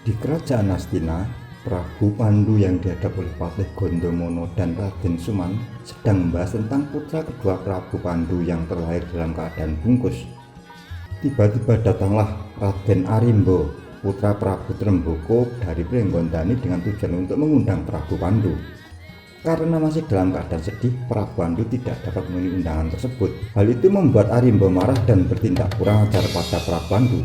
Di kerajaan Hastina, Prabu Pandu yang dihadap oleh Patih Gondomono dan Raden Suman sedang membahas tentang putra kedua Prabu Pandu yang terlahir dalam keadaan bungkus. Tiba-tiba datanglah Raden Arimbo, putra Prabu Tremboko dari Pringgondani dengan tujuan untuk mengundang Prabu Pandu. Karena masih dalam keadaan sedih, Prabu Pandu tidak dapat memenuhi undangan tersebut. Hal itu membuat Arimbo marah dan bertindak kurang ajar pada Prabu Pandu.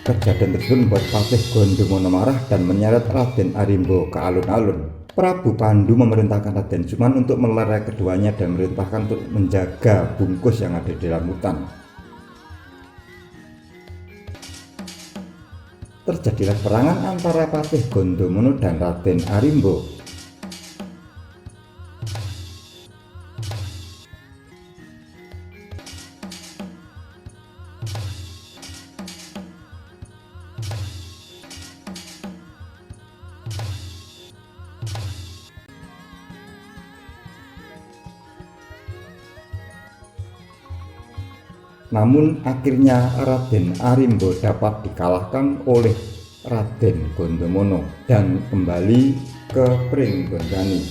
Kejadian tersebut membuat Patih Gondomono marah dan menyeret Raden Arimbo ke alun-alun. Prabu Pandu memerintahkan Raden Suman untuk melerai keduanya dan memerintahkan untuk menjaga bungkus yang ada di dalam hutan. Terjadilah perangan antara Patih Gondomono dan Raden Arimbo. Namun akhirnya Raden Arimbo dapat dikalahkan oleh Raden Gondomono dan kembali ke Pringgondani.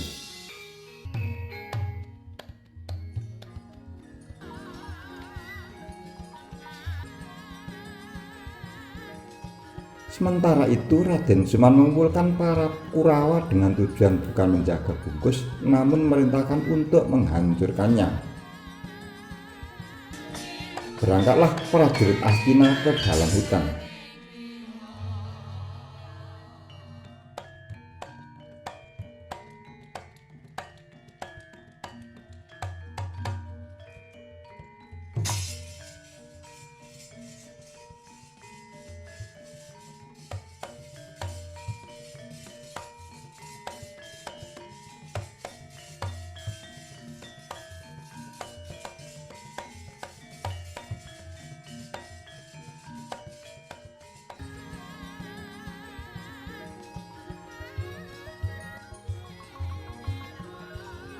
Sementara itu Raden Suman mengumpulkan para Kurawa dengan tujuan bukan menjaga bungkus, namun memerintahkan untuk menghancurkannya. Berangkatlah prajurit Hastina ke dalam hutan.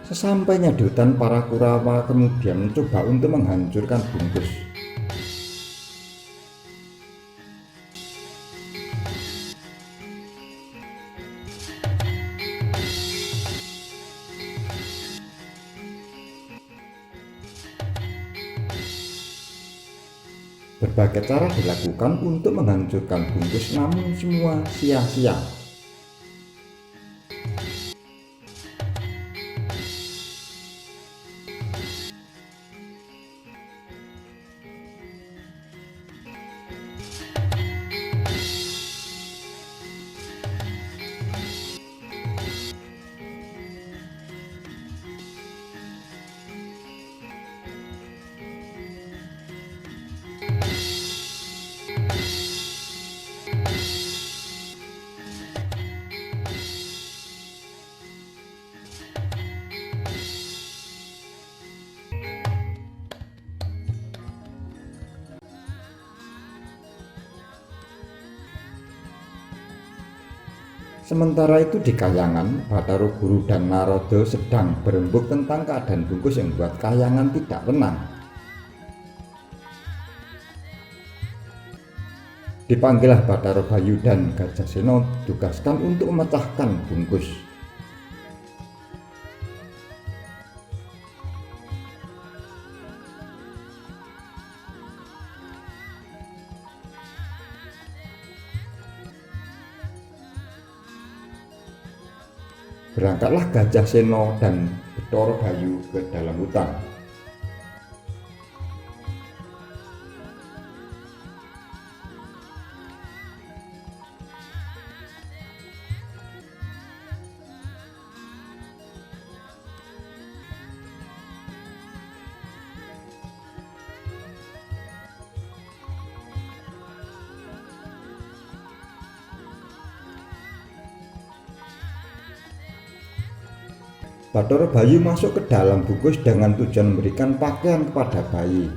Sesampainya di hutan, para Kurawa kemudian mencoba untuk menghancurkan bungkus. Berbagai cara dilakukan untuk menghancurkan bungkus, namun semua sia-sia. Sementara itu di Kahyangan, Bathara Guru dan Narada sedang berembuk tentang keadaan bungkus yang membuat Kahyangan tidak tenang. Dipanggillah Bathara Bayu dan Gajasena ditugaskan untuk memecahkan bungkus. Berangkatlah Gajasena dan Bathara Bayu ke dalam hutan. Bathara Bayu masuk ke dalam bungkus dengan tujuan memberikan pakaian kepada bayi.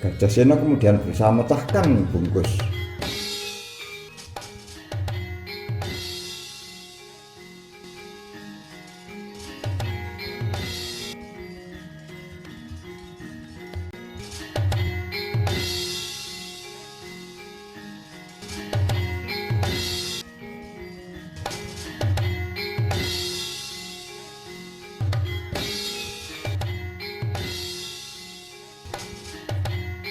Gajasena kemudian berusaha memecahkan bungkus.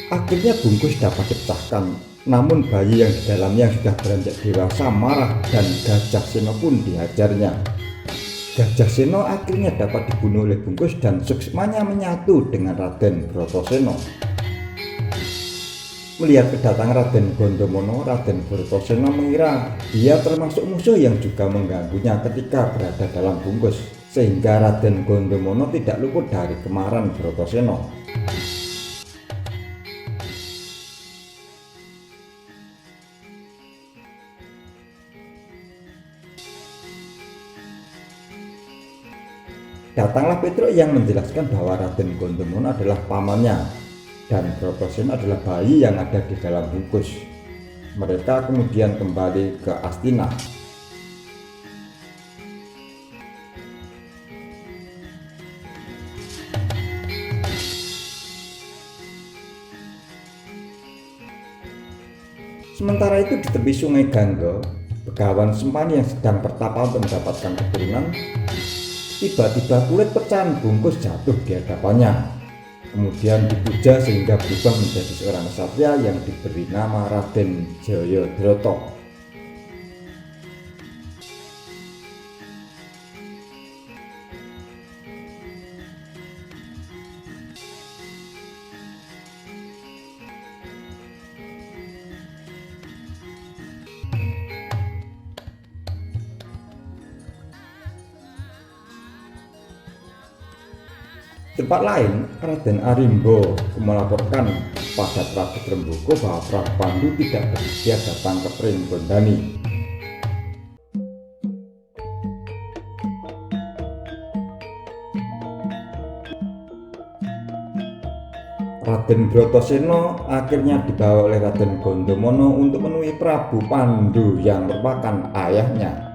Akhirnya bungkus dapat dipecahkan, namun bayi yang di dalamnya sudah beranjak dewasa marah dan Gajah Sena pun dihajarnya. Gajah Sena akhirnya dapat dibunuh oleh bungkus dan suksmanya menyatu dengan Raden Bratasena. Melihat kedatangan Raden Gondomono, Raden Bratasena mengira dia termasuk musuh yang juga mengganggunya ketika berada dalam bungkus, sehingga Raden Gondomono tidak luput dari kemarahan Bratasena. Datanglah Petruk yang menjelaskan bahwa Raden Gondomono adalah pamannya dan Bratasena adalah bayi yang ada di dalam bungkus. Mereka kemudian kembali ke Astina. Sementara itu di tepi sungai Gangga, Begawan Sempani yang sedang bertapa untuk mendapatkan keturunan, tiba-tiba kulit pecahan bungkus jatuh di hadapannya. Kemudian dipuja sehingga berubah menjadi seorang ksatria yang diberi nama Raden Jayadrata. Tempat lain, Raden Arimbo melaporkan pada Prabu Tremboko bahwa Prabu Pandu tidak bersedia datang ke Pringgondani. Raden Bratasena akhirnya dibawa oleh Raden Gondomono untuk menemui Prabu Pandu yang merupakan ayahnya.